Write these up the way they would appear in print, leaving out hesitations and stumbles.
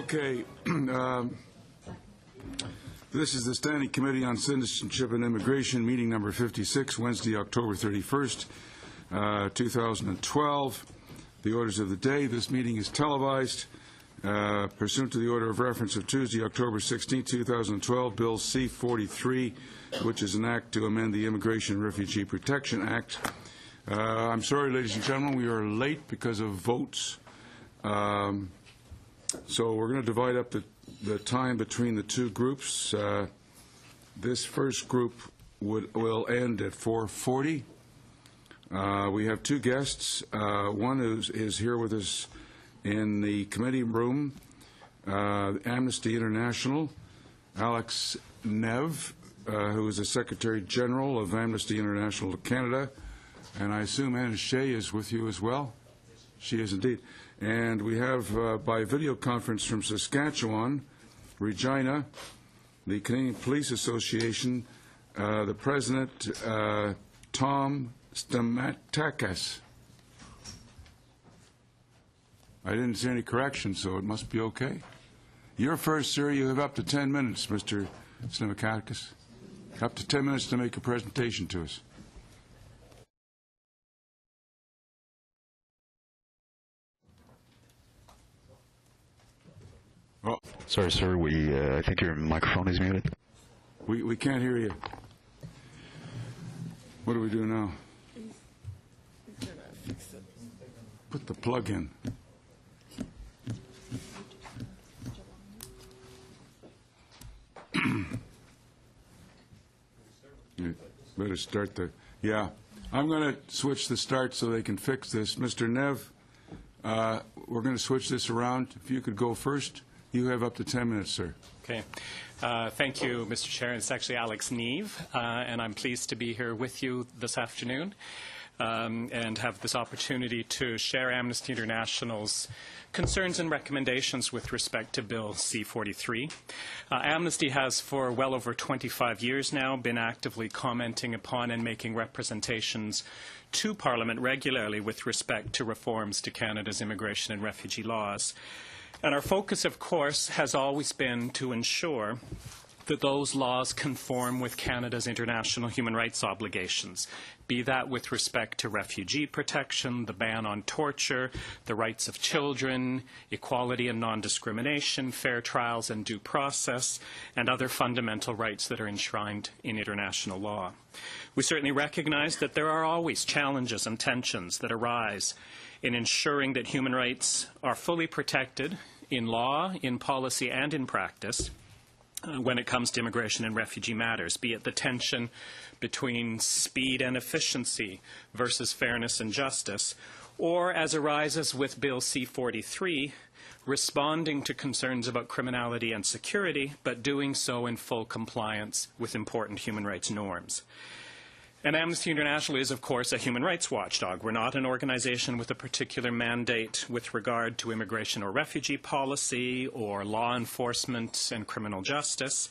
Okay. This is the Standing Committee on Citizenship and Immigration, meeting number 56, Wednesday, October 31st, 2012. The orders of the day. This meeting is televised pursuant to the order of reference of Tuesday, October 16, 2012, Bill C-43, which is an act to amend the Immigration and Refugee Protection Act. I'm sorry, ladies and gentlemen, we are late because of votes. So we're going to divide up the time between the two groups. This first group will end at 4:40. We have two guests. One is here with us in the committee room, Amnesty International, Alex Nev, who is the Secretary General of Amnesty International Canada, and I assume Anna Shea is with you as well? She is indeed. And we have, by video conference from Saskatchewan, Regina, the Canadian Police Association, the President, Tom Stamatakis. I didn't see any corrections, so it must be okay. You're first, sir. You have up to 10 minutes, Mr. Stamatakis. Up to 10 minutes to make a presentation to us. Oh. Sorry, sir. I think your microphone is muted. We can't hear you. What do we do now? He's gonna fix it. Put the plug in. You better start the. Yeah, I'm going to switch the start so they can fix this. Mr. Nev, we're going to switch this around. If you could go first. You have up to 10 minutes, sir. Okay. Thank you, Mr. Chair. It's actually Alex Neve, and I'm pleased to be here with you this afternoon and have this opportunity to share Amnesty International's concerns and recommendations with respect to Bill C-43. Amnesty has, for well over 25 years now, been actively commenting upon and making representations to Parliament regularly with respect to reforms to Canada's immigration and refugee laws. And our focus, of course, has always been to ensure that those laws conform with Canada's international human rights obligations, be that with respect to refugee protection, the ban on torture, the rights of children, equality and non-discrimination, fair trials and due process, and other fundamental rights that are enshrined in international law. We certainly recognize that there are always challenges and tensions that arise in ensuring that human rights are fully protected in law, in policy, and in practice when it comes to immigration and refugee matters, be it the tension between speed and efficiency versus fairness and justice, or as arises with Bill C-43, responding to concerns about criminality and security, but doing so in full compliance with important human rights norms. And Amnesty International is, of course, a human rights watchdog. We're not an organization with a particular mandate with regard to immigration or refugee policy or law enforcement and criminal justice.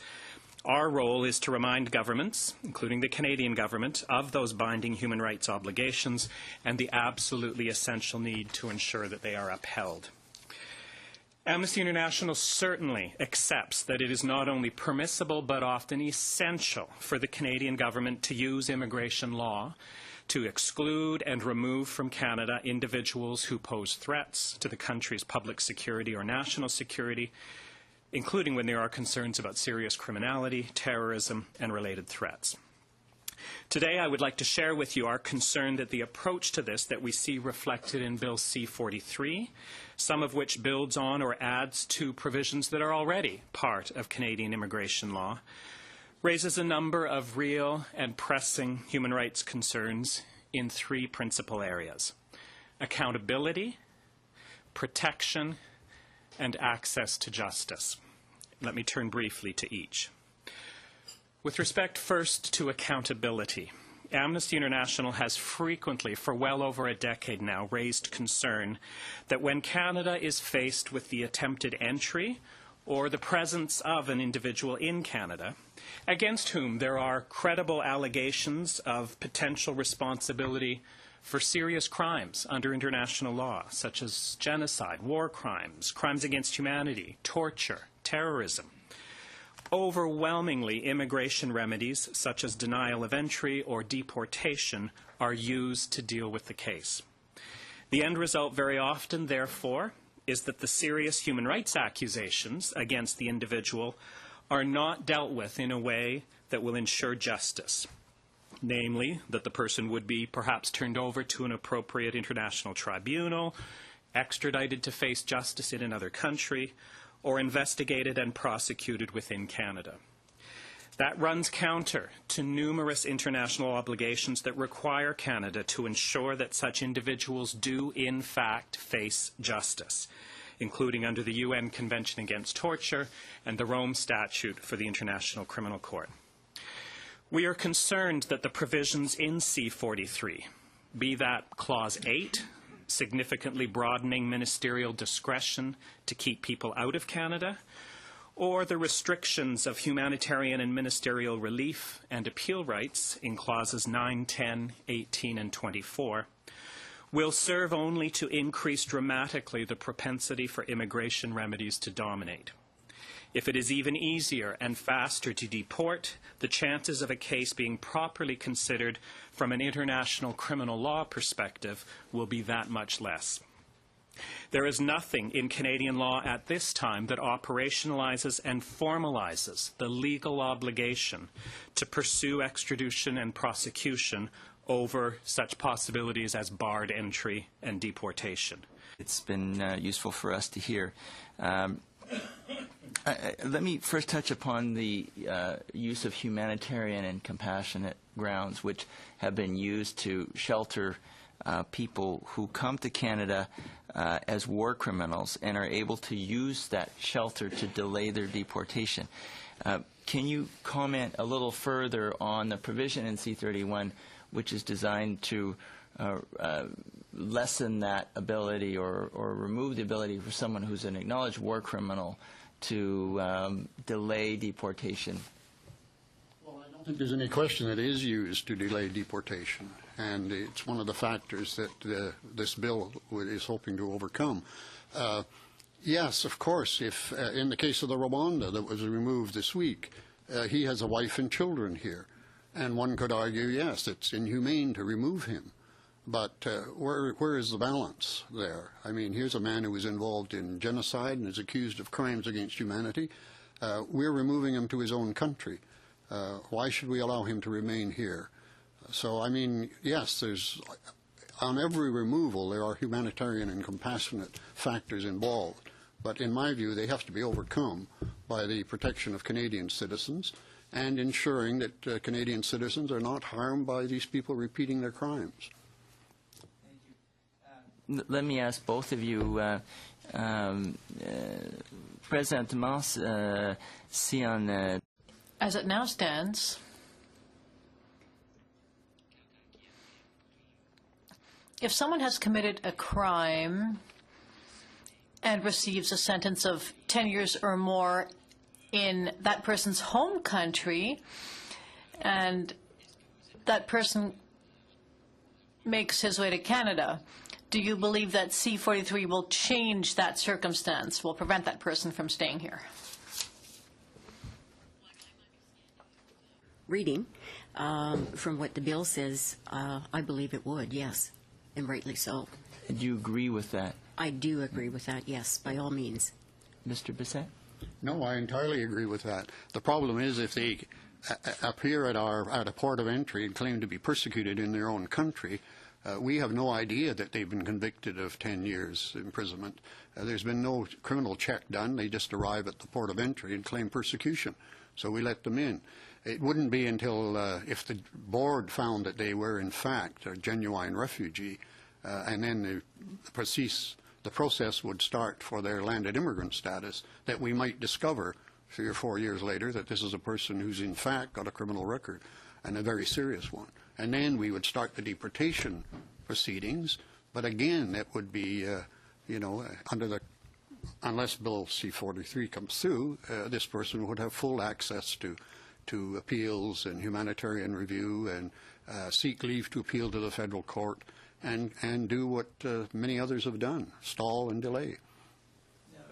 Our role is to remind governments, including the Canadian government, of those binding human rights obligations and the absolutely essential need to ensure that they are upheld. Amnesty International certainly accepts that it is not only permissible but often essential for the Canadian government to use immigration law to exclude and remove from Canada individuals who pose threats to the country's public security or national security, including when there are concerns about serious criminality, terrorism, and related threats. Today, I would like to share with you our concern that the approach to this that we see reflected in Bill C-43, some of which builds on or adds to provisions that are already part of Canadian immigration law, raises a number of real and pressing human rights concerns in three principal areas: accountability, protection, and access to justice. Let me turn briefly to each. With respect first to accountability, Amnesty International has frequently, for well over a decade now, raised concern that when Canada is faced with the attempted entry or the presence of an individual in Canada, against whom there are credible allegations of potential responsibility for serious crimes under international law, such as genocide, war crimes, crimes against humanity, torture, terrorism, overwhelmingly, immigration remedies such as denial of entry or deportation are used to deal with the case. The end result very often, therefore, is that the serious human rights accusations against the individual are not dealt with in a way that will ensure justice, namely that the person would be perhaps turned over to an appropriate international tribunal, extradited to face justice in another country, or investigated and prosecuted within Canada. That runs counter to numerous international obligations that require Canada to ensure that such individuals do in fact face justice, including under the UN Convention Against Torture and the Rome Statute for the International Criminal Court. We are concerned that the provisions in C-43, be that Clause 8, significantly broadening ministerial discretion to keep people out of Canada, or the restrictions of humanitarian and ministerial relief and appeal rights in clauses 9, 10, 18, and 24, will serve only to increase dramatically the propensity for immigration remedies to dominate. If it is even easier and faster to deport, the chances of a case being properly considered from an international criminal law perspective will be that much less. There is nothing in Canadian law at this time that operationalizes and formalizes the legal obligation to pursue extradition and prosecution over such possibilities as barred entry and deportation. It's been useful for us to hear. Let me first touch upon the use of humanitarian and compassionate grounds, which have been used to shelter people who come to Canada as war criminals and are able to use that shelter to delay their deportation. Can you comment a little further on the provision in C-31 which is designed to lessen that ability or remove the ability for someone who's an acknowledged war criminal to delay deportation? Well, I don't think there's any question that it is used to delay deportation, and it's one of the factors that this bill is hoping to overcome. Yes, of course, if in the case of the Rwanda that was removed this week, he has a wife and children here. And one could argue, yes, it's inhumane to remove him. But where is the balance there? I mean, here's a man who was involved in genocide and is accused of crimes against humanity. We're removing him to his own country. Why should we allow him to remain here? So, I mean, yes, on every removal there are humanitarian and compassionate factors involved. But in my view, they have to be overcome by the protection of Canadian citizens and ensuring that Canadian citizens are not harmed by these people repeating their crimes. Let me ask both of you, présentement, si on... As it now stands, if someone has committed a crime and receives a sentence of 10 years or more in that person's home country, and that person makes his way to Canada, do you believe that C-43 will change that circumstance, will prevent that person from staying here? Reading from what the bill says, I believe it would, yes, and rightly so. Do you agree with that? I do agree with that, yes, by all means. Mr. Bissett? No, I entirely agree with that. The problem is if they appear at a port of entry and claim to be persecuted in their own country, we have no idea that they've been convicted of 10 years imprisonment. There's been no criminal check done. They just arrive at the port of entry and claim persecution. So we let them in. It wouldn't be until if the board found that they were in fact a genuine refugee, and then the process would start for their landed immigrant status, that we might discover 3 or 4 years later that this is a person who's in fact got a criminal record, and a very serious one. And then we would start the deportation proceedings. But again, that would be, unless Bill C-43 comes through, this person would have full access to appeals and humanitarian review and seek leave to appeal to the federal court and do what many others have done, stall and delay.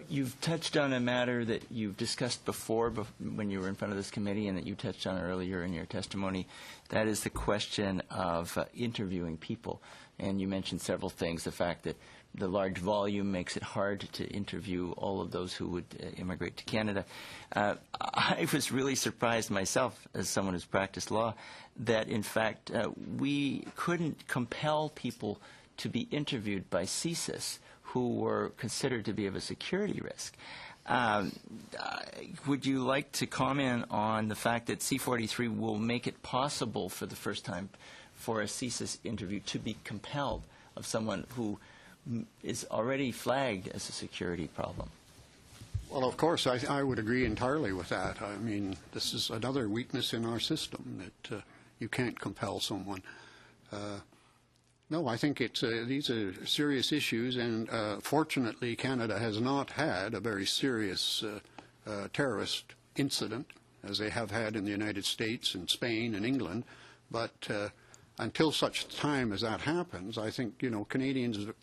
You've touched on a matter that you've discussed before when you were in front of this committee, and that you touched on earlier in your testimony. That is the question of interviewing people. And you mentioned several things, the fact that the large volume makes it hard to interview all of those who would immigrate to Canada. I was really surprised myself, as someone who's practiced law, that in fact we couldn't compel people to be interviewed by CSIS who were considered to be of a security risk. Would you like to comment on the fact that C-43 will make it possible for the first time for a CSIS interview to be compelled of someone who is already flagged as a security problem? Well, of course, I would agree entirely with that. I mean, this is another weakness in our system, that you can't compel someone. No, I think these are serious issues, and fortunately Canada has not had a very serious terrorist incident, as they have had in the United States and Spain and England. But until such time as that happens, I think, Canadians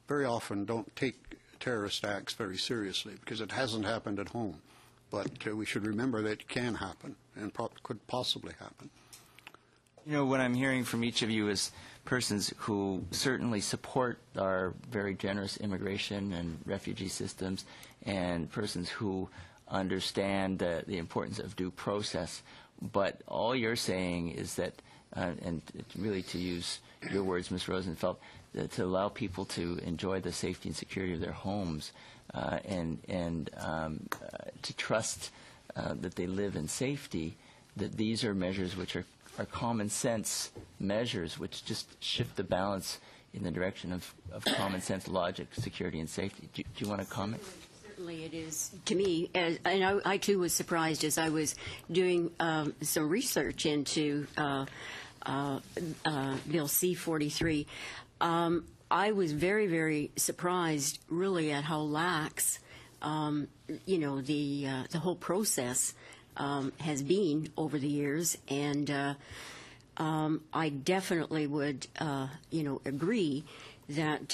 very often don't take terrorist acts very seriously because it hasn't happened at home. But we should remember that it can happen and could possibly happen. What I'm hearing from each of you is persons who certainly support our very generous immigration and refugee systems, and persons who understand the importance of due process. But all you're saying is that, and really to use your words, Ms. Rosenfeld, to allow people to enjoy the safety and security of their homes, and to trust that they live in safety, that these are measures which are common sense measures which just shift the balance in the direction of common sense logic, security, and safety. Do you want to comment? Certainly it is to me, and I too was surprised as I was doing some research into Bill C-43. I was very, very surprised really at how lax, the whole process has been over the years, and I definitely would, agree that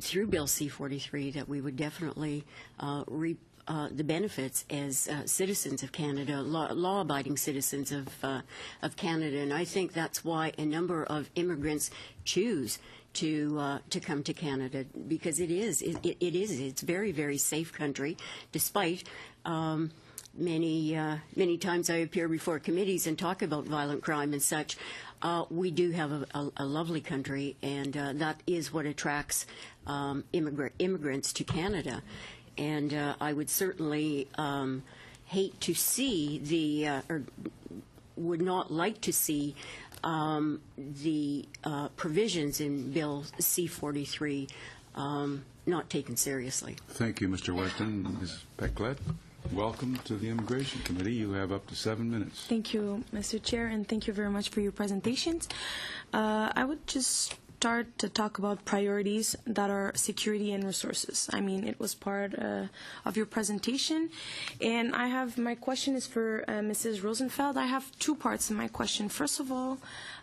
through Bill C-43 that we would definitely reap the benefits as citizens of Canada, law-abiding citizens of Canada. And I think that's why a number of immigrants choose to come to Canada, because it's very, very safe country, despite many times I appear before committees and talk about violent crime and such. We do have a lovely country, and that is what attracts immigrants to Canada. And I would certainly hate to see or would not like to see the provisions in Bill C-43 not taken seriously. Thank you, Mr. Weston. Ms. Peclet, welcome to the Immigration Committee. You have up to 7 minutes. Thank you, Mr. Chair, and thank you very much for your presentations. I would just start to talk about priorities that are security and resources. I mean, it was part of your presentation, and my question is for Mrs. Rosenfeld. I have two parts in my question. First of all,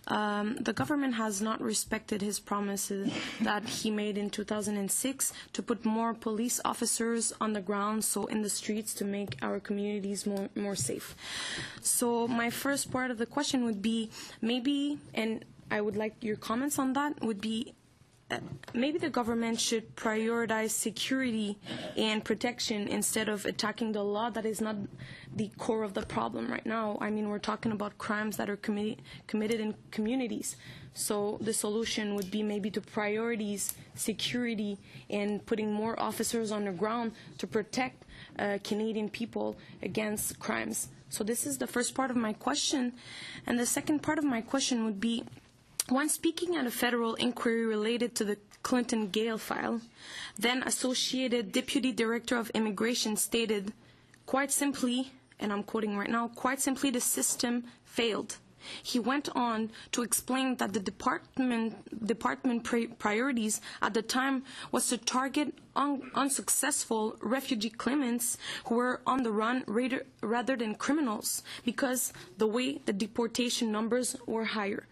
the government has not respected his promises that he made in 2006 to put more police officers on the ground, so in the streets, to make our communities more safe. So my first part of the question would be maybe, and I would like your comments on that, would be maybe the government should prioritize security and protection instead of attacking the law that is not the core of the problem right now. I mean, we're talking about crimes that are committed in communities. So the solution would be maybe to prioritize security and putting more officers on the ground to protect Canadian people against crimes. So this is the first part of my question. And the second part of my question would be, when speaking at a federal inquiry related to the Clinton Gale file, then Associated Deputy Director of Immigration stated, quite simply, and I'm quoting right now, quite simply the system failed. He went on to explain that the department priorities at the time was to target unsuccessful refugee claimants who were on the run rather than criminals, because the way the deportation numbers were higher.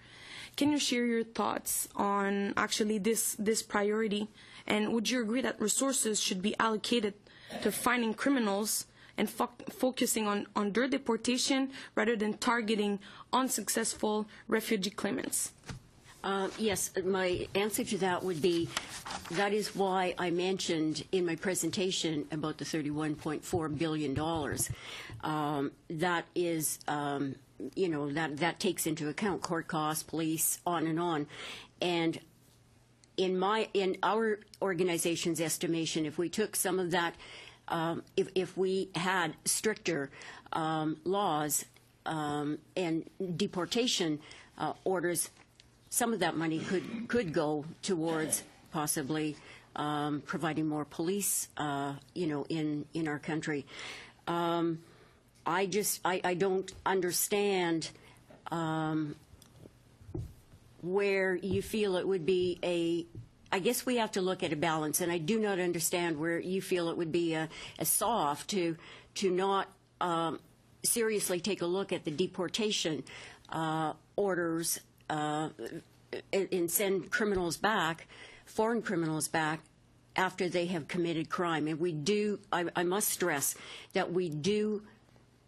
Can you share your thoughts on actually this priority? And would you agree that resources should be allocated to finding criminals and focusing on their deportation rather than targeting unsuccessful refugee claimants? Yes, my answer to that would be, that is why I mentioned in my presentation about the $31.4 billion. That is, that takes into account court costs, police, on and on. And in our organization's estimation, if we took some of that, if we had stricter laws and deportation orders, some of that money could go towards possibly providing more police, in our country. I don't understand where you feel it would be I guess we have to look at a balance, and I do not understand where you feel it would be a soft to not seriously take a look at the deportation orders and send criminals back, foreign criminals back, after they have committed crime. And we do, I must stress that we do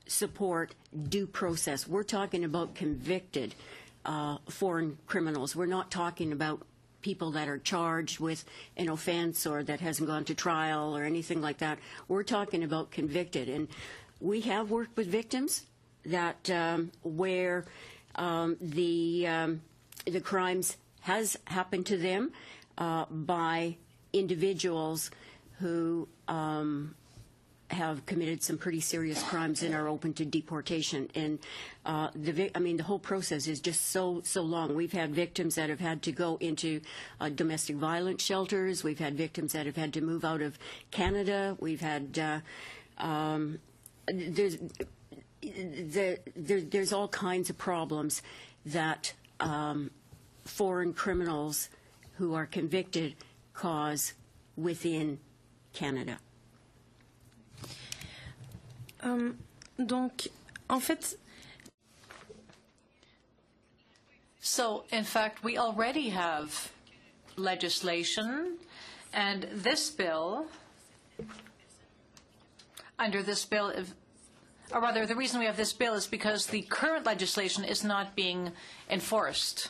support due process. We're talking about convicted foreign criminals. We're not talking about people that are charged with an offense or that hasn't gone to trial or anything like that. We're talking about convicted. And we have worked with victims that where the crimes has happened to them by individuals who have committed some pretty serious crimes and are open to deportation. And the whole process is just so long. We've had victims that have had to go into domestic violence shelters. We've had victims that have had to move out of Canada. We've had there's all kinds of problems that foreign criminals who are convicted cause within Canada. Donc, en fait... So, in fact, we already have legislation, and this bill, under this bill, or rather, the reason we have this bill is because the current legislation is not being enforced.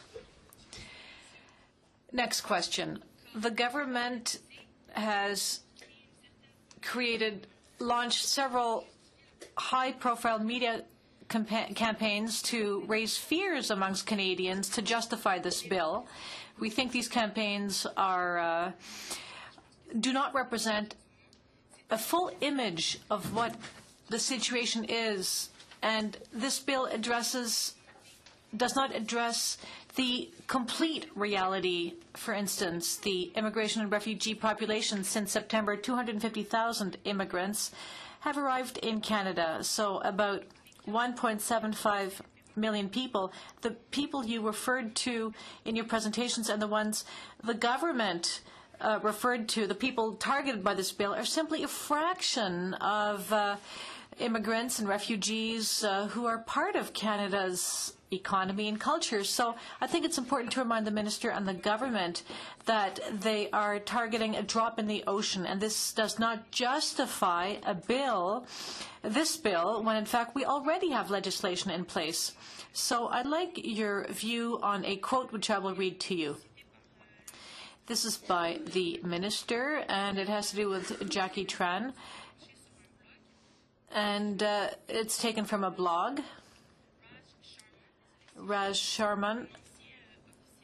Next question. The government has launched several high-profile media campaigns to raise fears amongst Canadians to justify this bill. We think these campaigns do not represent a full image of what the situation is, and this bill does not address the complete reality. For instance, the immigration and refugee population since September, 250,000 immigrants have arrived in Canada, so about 1.75 million people. The people you referred to in your presentations and the ones the government referred to, the people targeted by this bill, are simply a fraction of immigrants and refugees who are part of Canada's economy and culture. So I think it's important to remind the Minister and the government that they are targeting a drop in the ocean, and this does not justify this bill, when in fact we already have legislation in place. So I'd like your view on a quote which I will read to you. This is by the Minister, and it has to do with Jackie Tran. And it's taken from a blog. Raj Sharman,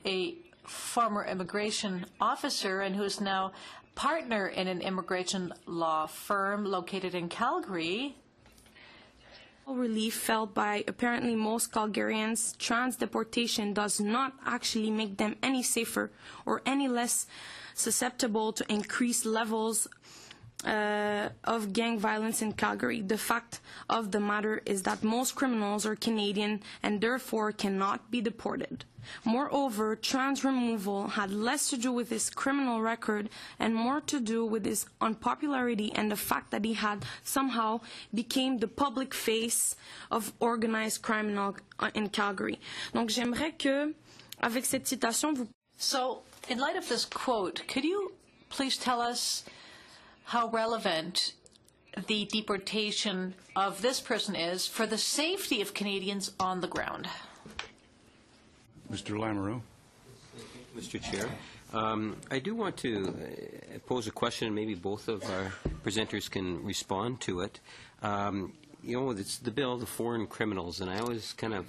a former immigration officer and who is now partner in an immigration law firm located in Calgary. Relief felt by apparently most Calgarians, trans deportation does not actually make them any safer or any less susceptible to increased levels of gang violence in Calgary. The fact of the matter is that most criminals are Canadian and therefore cannot be deported. Moreover, trans removal had less to do with his criminal record and more to do with his unpopularity and the fact that he had somehow became the public face of organized crime in Calgary. Donc j'aimerais que, avec cette citation, vous... So, in light of this quote, could you please tell us how relevant the deportation of this person is for the safety of Canadians on the ground? Mr. Lamoureux. Mr. Chair, I do want to pose a question, and maybe both of our presenters can respond to it. You know, it's the bill, the foreign criminals, and I always kind of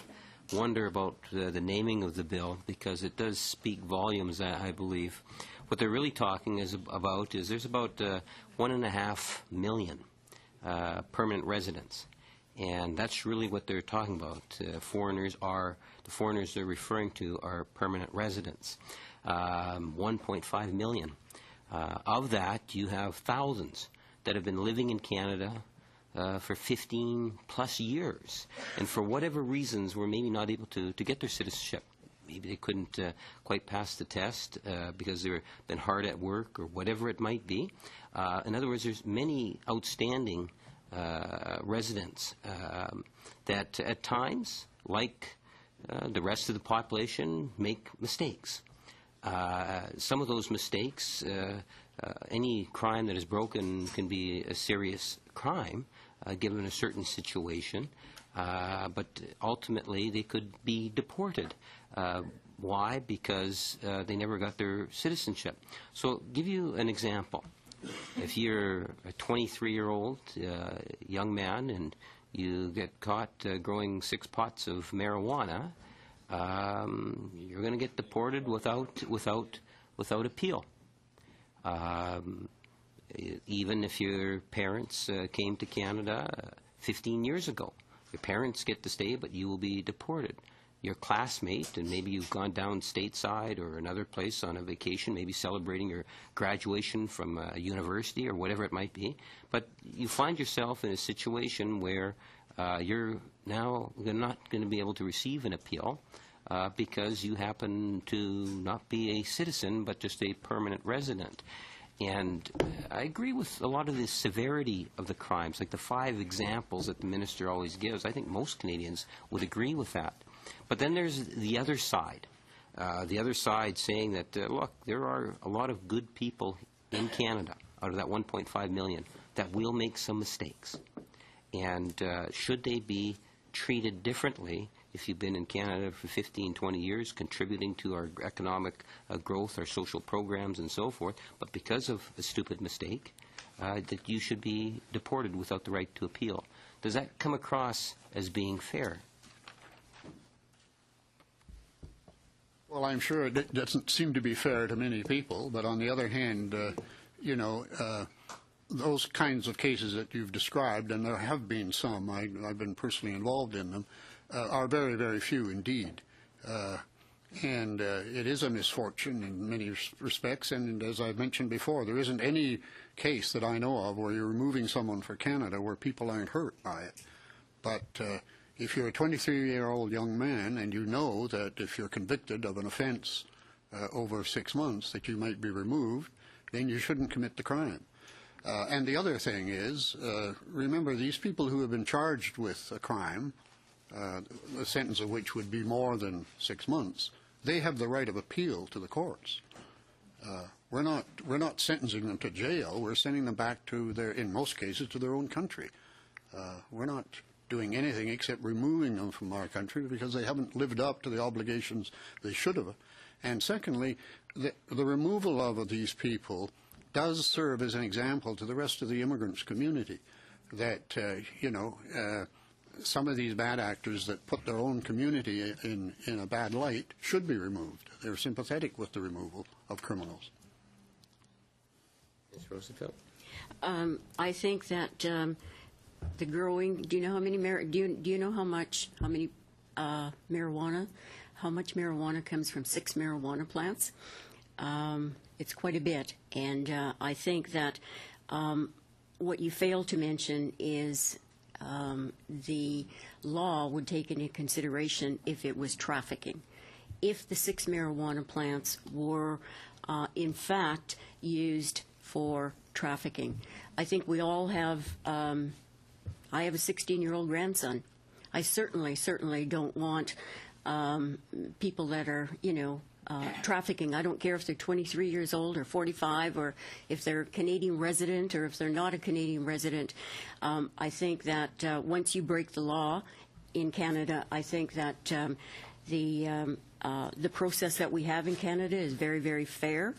wonder about the naming of the bill because it does speak volumes, I believe. What they're really talking about is there's about 1.5 million permanent residents, and that's really what they're talking about. The foreigners they're referring to are permanent residents. 1.5 million. Of that, you have thousands that have been living in Canada for 15 plus years, and for whatever reasons were maybe not able to get their citizenship. Maybe they couldn't quite pass the test because they've been hard at work or whatever it might be. In other words, there's many outstanding residents that at times, like the rest of the population, make mistakes. Some of those mistakes, any crime that is broken can be a serious crime given a certain situation, but ultimately they could be deported. Why? Because they never got their citizenship. So give you an example. If you're a 23-year-old young man and you get caught growing 6 pots of marijuana, you're going to get deported without appeal. Even if your parents came to Canada 15 years ago, your parents get to stay, but you will be deported. Your classmate, and maybe you've gone down stateside or another place on a vacation, maybe celebrating your graduation from a university or whatever it might be, but you find yourself in a situation where you're now not going to be able to receive an appeal because you happen to not be a citizen but just a permanent resident. And I agree with a lot of the severity of the crimes, like the 5 examples that the minister always gives. I think most Canadians would agree with that. But then there's the other side saying that, look, there are a lot of good people in Canada out of that 1.5 million that will make some mistakes. And should they be treated differently if you've been in Canada for 15, 20 years, contributing to our economic growth, our social programs, and so forth, but because of a stupid mistake, that you should be deported without the right to appeal? Does that come across as being fair? Well, I'm sure it doesn't seem to be fair to many people, but on the other hand, those kinds of cases that you've described, and there have been some, I've been personally involved in them, are very, very few indeed. And it is a misfortune in many respects, and as I've mentioned before, there isn't any case that I know of where you're removing someone for Canada where people aren't hurt by it. But if you're a 23-year-old young man and you know that if you're convicted of an offense over 6 months that you might be removed, then you shouldn't commit the crime. And the other thing is, remember, these people who have been charged with a crime, the sentence of which would be more than 6 months, they have the right of appeal to the courts. We're not sentencing them to jail. We're sending them back to in most cases, to their own country. We're not doing anything except removing them from our country because they haven't lived up to the obligations they should have. And secondly, the removal of these people does serve as an example to the rest of the immigrants community that, some of these bad actors that put their own community in a bad light should be removed. They're sympathetic with the removal of criminals. Ms. Rosenfeld? I think that the growing. Do you know how many? Do you know how much marijuana? How much marijuana comes from 6 marijuana plants? It's quite a bit, and I think that what you fail to mention is the law would take into consideration if it was trafficking. If the 6 marijuana plants were in fact used for trafficking. I think we all have, I have a 16-year-old grandson. I certainly don't want people that are, trafficking. I don't care if they're 23 years old or 45 or if they're Canadian resident or if they're not a Canadian resident. I think that once you break the law in Canada, I think that the process that we have in Canada is very, very fair.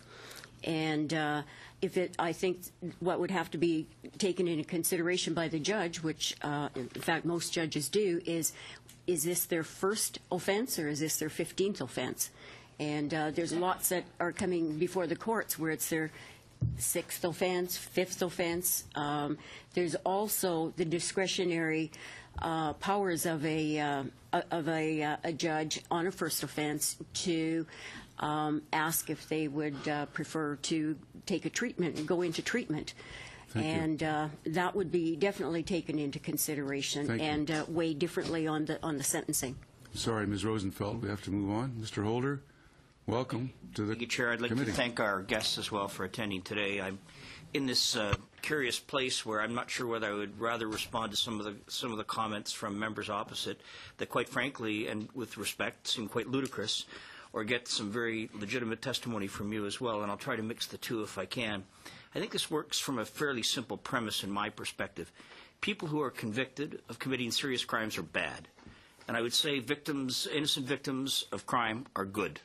And I think what would have to be taken into consideration by the judge, which in fact most judges do, is this their first offense or is this their 15th offense? And there's lots that are coming before the courts where it's their 6th offense, 5th offense. There's also the discretionary powers of a judge on a first offense to ask if they would prefer to take a treatment and go into treatment. And that would be definitely taken into consideration and weighed differently on the sentencing. Sorry, Ms. Rosenfeld, we have to move on. Mr. Holder, welcome to the Thank you, Chair. I'd like committee. to thank our guests as well for attending today. I'm in this curious place where I'm not sure whether I would rather respond to some of the comments from members opposite that, quite frankly, and with respect, seem quite ludicrous, or get some very legitimate testimony from you as well, and I'll try to mix the two if I can. I think this works from a fairly simple premise in my perspective. People who are convicted of committing serious crimes are bad. And I would say innocent victims of crime are good.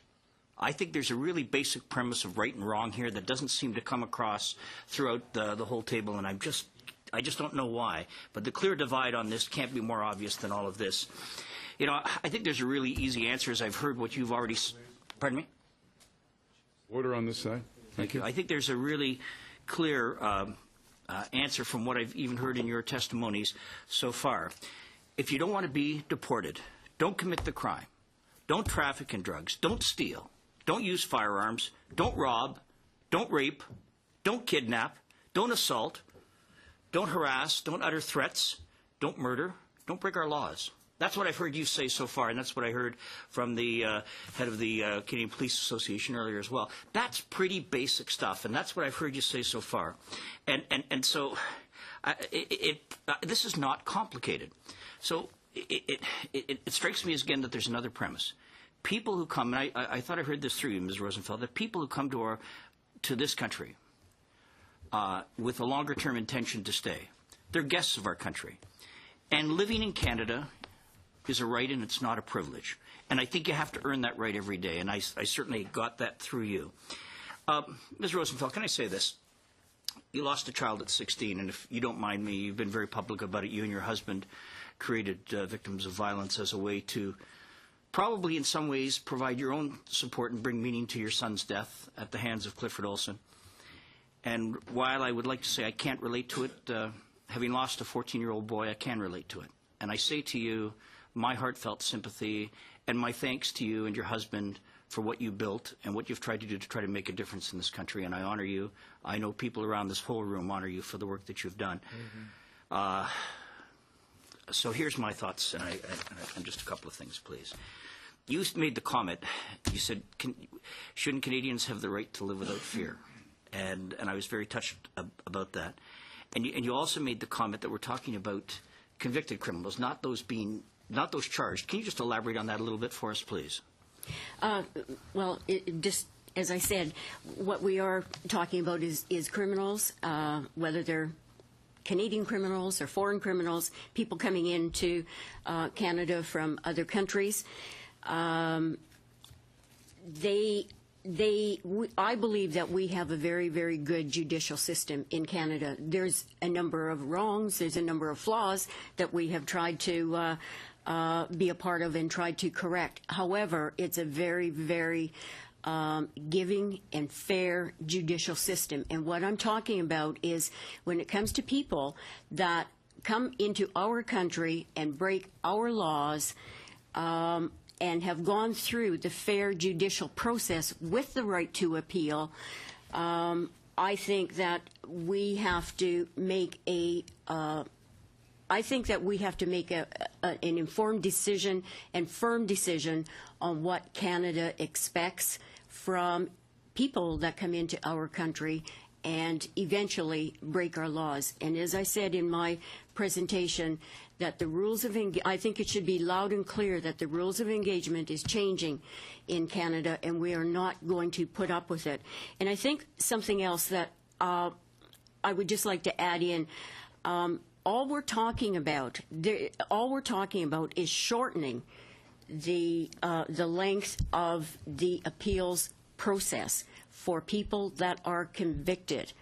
I think there's a really basic premise of right and wrong here that doesn't seem to come across throughout the whole table, and I just don't know why. But the clear divide on this can't be more obvious than all of this. I think there's a really easy answer, as I've heard what you've already... Pardon me? Order on this side. Thank you. I think there's a really clear answer from what I've even heard in your testimonies so far. If you don't want to be deported, don't commit the crime. Don't traffic in drugs. Don't steal. Don't use firearms. Don't rob. Don't rape. Don't kidnap. Don't assault. Don't harass. Don't utter threats. Don't murder. Don't break our laws. That's what I've heard you say so far, and that's what I heard from the head of the Canadian Police Association earlier as well. That's pretty basic stuff, and that's what I've heard you say so far. And so this is not complicated. So it strikes me as, again, that there's another premise. People who come, and I thought I heard this through you, Ms. Rosenfeld, that people who come to this country with a longer-term intention to stay, they're guests of our country. And living in Canada is a right and it's not a privilege. And I think you have to earn that right every day, and I certainly got that through you. Ms. Rosenfeld, can I say this? You lost a child at 16, and if you don't mind me, you've been very public about it. You and your husband created Victims of Violence as a way to probably in some ways provide your own support and bring meaning to your son's death at the hands of Clifford Olson. And while I would like to say I can't relate to it, having lost a 14-year-old boy, I can relate to it. And I say to you, my heartfelt sympathy and my thanks to you and your husband for what you built and what you've tried to do to try to make a difference in this country. And I honor you. I know people around this whole room honor you for the work that you've done. So here's my thoughts, and just a couple of things, please. You made the comment, you said, shouldn't Canadians have the right to live without fear? And I was very touched about that. And you also made the comment that we're talking about convicted criminals, not those charged. Can you just elaborate on that a little bit for us, please? Well, just as I said, what we are talking about is criminals, whether they're Canadian criminals or foreign criminals, people coming into Canada from other countries. I believe that we have a very, very good judicial system in Canada. There's a number of wrongs, there's a number of flaws that we have tried to be a part of and tried to correct. However, it's a very, very giving and fair judicial system. And what I'm talking about is when it comes to people that come into our country and break our laws, and have gone through the fair judicial process with the right to appeal, I think that we have to make an informed decision and firm decision on what Canada expects from people that come into our country and eventually break our laws. And as I said in my presentation, that the rules of I think it should be loud and clear that the rules of engagement is changing in Canada, and we are not going to put up with it. And I think something else that I would just like to add in, all we're talking about is shortening the length of the appeals process for people that are convicted.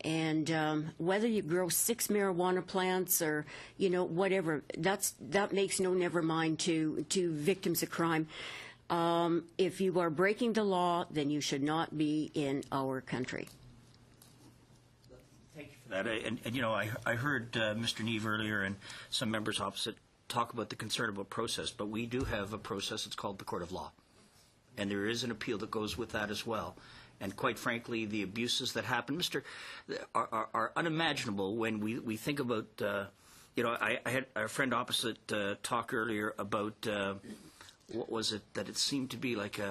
And whether you grow 6 marijuana plants or, whatever, that makes no never mind to victims of crime. If you are breaking the law, then you should not be in our country. Thank you for that. I heard Mr. Neve earlier and some members opposite talk about the concern about process, but we do have a process. It's called the Court of Law. And there is an appeal that goes with that as well. And quite frankly, the abuses that happen, are unimaginable when we think about, I had our friend opposite talk earlier about, what was it, that it seemed to be like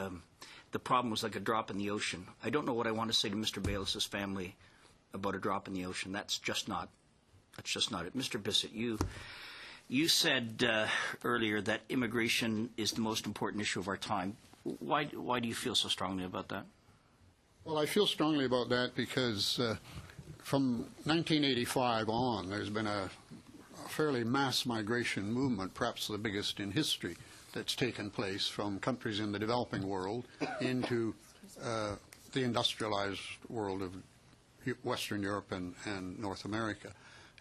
the problem was like a drop in the ocean. I don't know what I want to say to Mr. Bayless's family about a drop in the ocean. That's just not it. Mr. Bissett, you said earlier that immigration is the most important issue of our time. Why do you feel so strongly about that? Well, I feel strongly about that because from 1985 on, there's been a fairly mass migration movement, perhaps the biggest in history, that's taken place from countries in the developing world into the industrialized world of Western Europe and North America.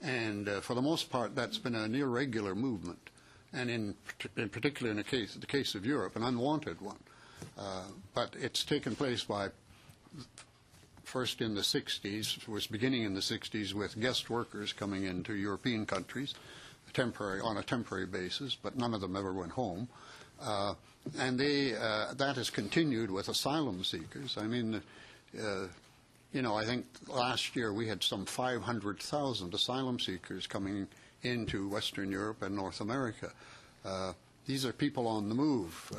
And for the most part, that's been an irregular movement, and in particular in the case of Europe, an unwanted one. But it's taken place by first in the 60s, it was beginning in the 60s with guest workers coming into European countries on a temporary basis, but none of them ever went home. And that has continued with asylum seekers. I mean, I think last year we had some 500,000 asylum seekers coming into Western Europe and North America. These are people on the move,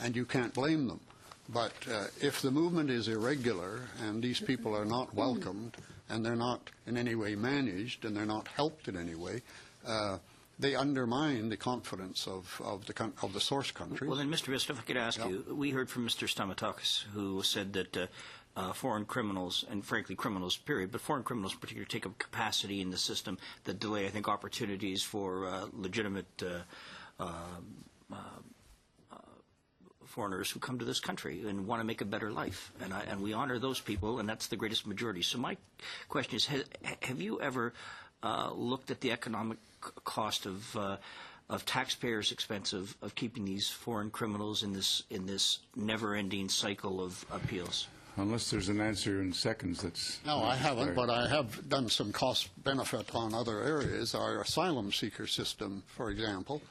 and you can't blame them. But if the movement is irregular and these people are not welcomed and they're not in any way managed and they're not helped in any way, they undermine the confidence of the source country. Well, then, Mr. Bissett, if I could ask you, we heard from Mr. Stamatakis, who said that foreign criminals, and frankly criminals, period, but foreign criminals in particular take up capacity in the system that delay, I think, opportunities for legitimate foreigners who come to this country and want to make a better life. And we honor those people, and that's the greatest majority. So my question is, have you ever looked at the economic cost of taxpayers' expense of keeping these foreign criminals in this never-ending cycle of appeals? Unless there's an answer in seconds, that's... No, I haven't, but I have done some cost-benefit on other areas. Our asylum seeker system, for example,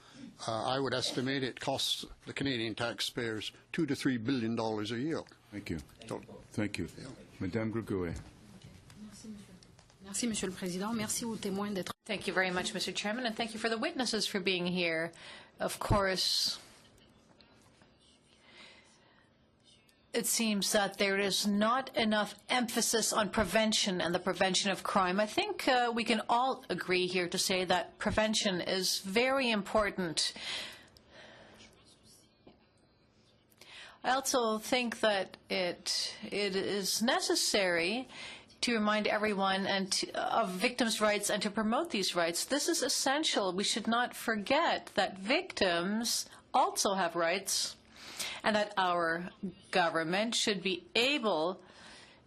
I would estimate it costs the Canadian taxpayers $2 to $3 billion a year. Thank you. So, Thank you. yeah. Madame Gregouet. Merci, Monsieur le Président. Merci aux témoins d'être. Thank you very much, Mr. Chairman, and thank you for the witnesses for being here. Of course, it seems that there is not enough emphasis on prevention and the prevention of crime. I think we can all agree here to say that prevention is very important. I also think that it is necessary to remind everyone of victims' rights and to promote these rights. This is essential. We should not forget that victims also have rights, and that our government should be able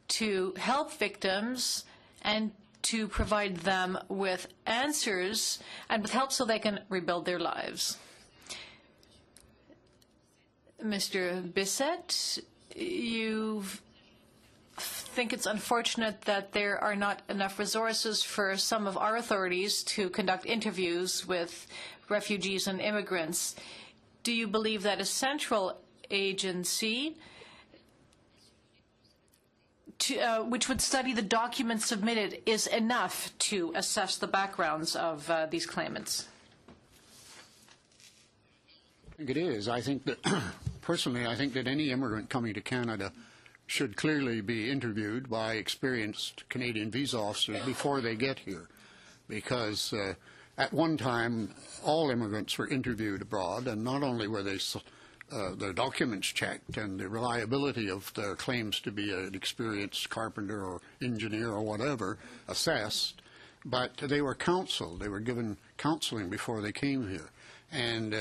to help victims and to provide them with answers and with help so they can rebuild their lives. Mr. Bissett, you think it's unfortunate that there are not enough resources for some of our authorities to conduct interviews with refugees and immigrants. Do you believe that a central agency which would study the documents submitted is enough to assess the backgrounds of these claimants? I think it is. I think that, personally, I think that any immigrant coming to Canada should clearly be interviewed by experienced Canadian visa officers before they get here, because at one time all immigrants were interviewed abroad, and not only were they their documents checked and the reliability of their claims to be an experienced carpenter or engineer or whatever assessed, but they were counseled. They were given counseling before they came here, and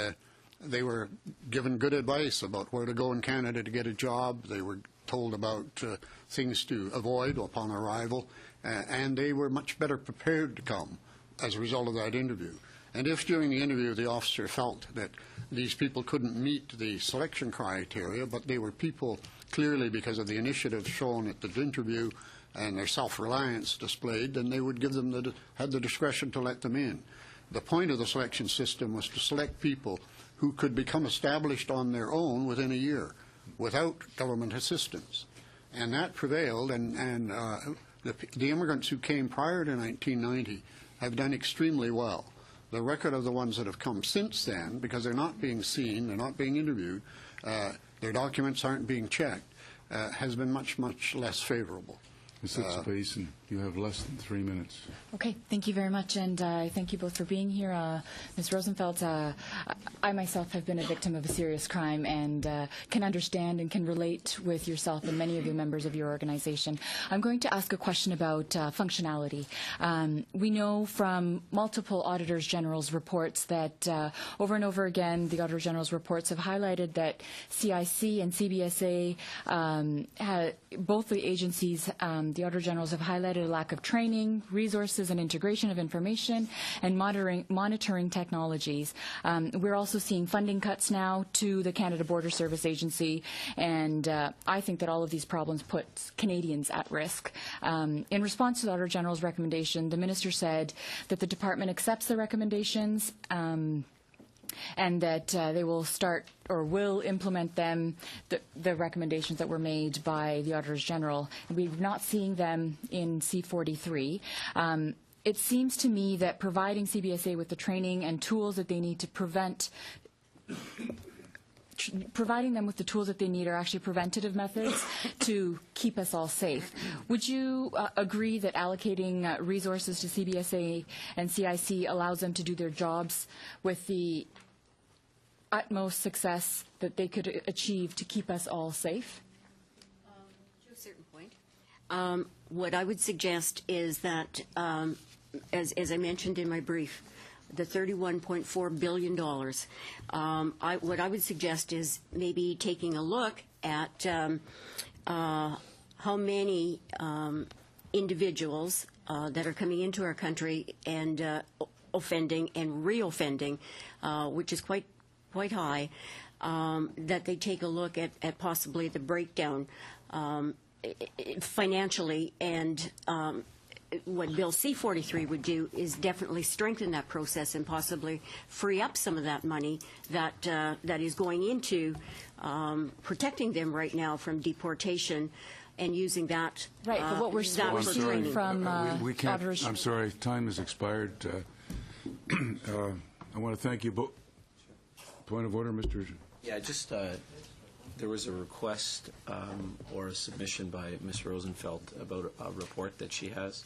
they were given good advice about where to go in Canada to get a job. They were told about things to avoid upon arrival, and they were much better prepared to come as a result of that interview. And if during the interview the officer felt that these people couldn't meet the selection criteria, but they were people clearly because of the initiative shown at the interview and their self-reliance displayed, then they would give them had the discretion to let them in. The point of the selection system was to select people who could become established on their own within a year without government assistance. And that prevailed, and the immigrants who came prior to 1990 have done extremely well. The record of the ones that have come since then, because they're not being seen, they're not being interviewed, their documents aren't being checked, has been much, much less favorable. Ms. Space, you have less than 3 minutes. Okay, thank you very much, and thank you both for being here. Ms. Rosenfeld, I myself have been a victim of a serious crime and can understand and can relate with yourself and many of the members of your organization. I'm going to ask a question about functionality. We know from multiple Auditors General's reports that over and over again, the Auditor General's reports have highlighted that CIC and CBSA, both the agencies, the Auditor Generals have highlighted a lack of training, resources, and integration of information, and monitoring technologies. We're also seeing funding cuts now to the Canada Border Service Agency, and I think that all of these problems put Canadians at risk. In response to the Auditor General's recommendation, the Minister said that the Department accepts the recommendations and that they will start or will implement them, the recommendations that were made by the Auditors General. We're not seeing them in C43. It seems to me that providing CBSA with the training and tools that they need to providing them with the tools that they need are actually preventative methods to keep us all safe. Would you agree that allocating resources to CBSA and CIC allows them to do their jobs with the utmost success that they could achieve to keep us all safe? To a certain point. What I would suggest is that, as I mentioned in my brief, the $31.4 billion, what I would suggest is maybe taking a look at how many individuals that are coming into our country and offending and reoffending, which is quite high, that they take a look at possibly the breakdown financially, and what Bill C-43 would do is definitely strengthen that process and possibly free up some of that money that is going into protecting them right now from deportation, and using that. Right, but what we're seeing from we can't. I'm sorry, time has expired. I want to thank you both. Point of order, Mr. Yeah, just there was a request or a submission by Ms. Rosenfeld about a report that she has,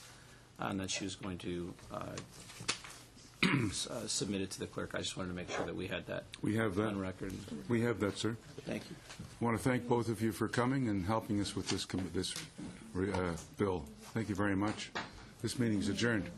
and that she was going to submit it to the clerk. I just wanted to make sure that we had that. We have that on record. We have that, sir. Thank you. I want to thank both of you for coming and helping us with this bill. Thank you very much. This meeting is adjourned.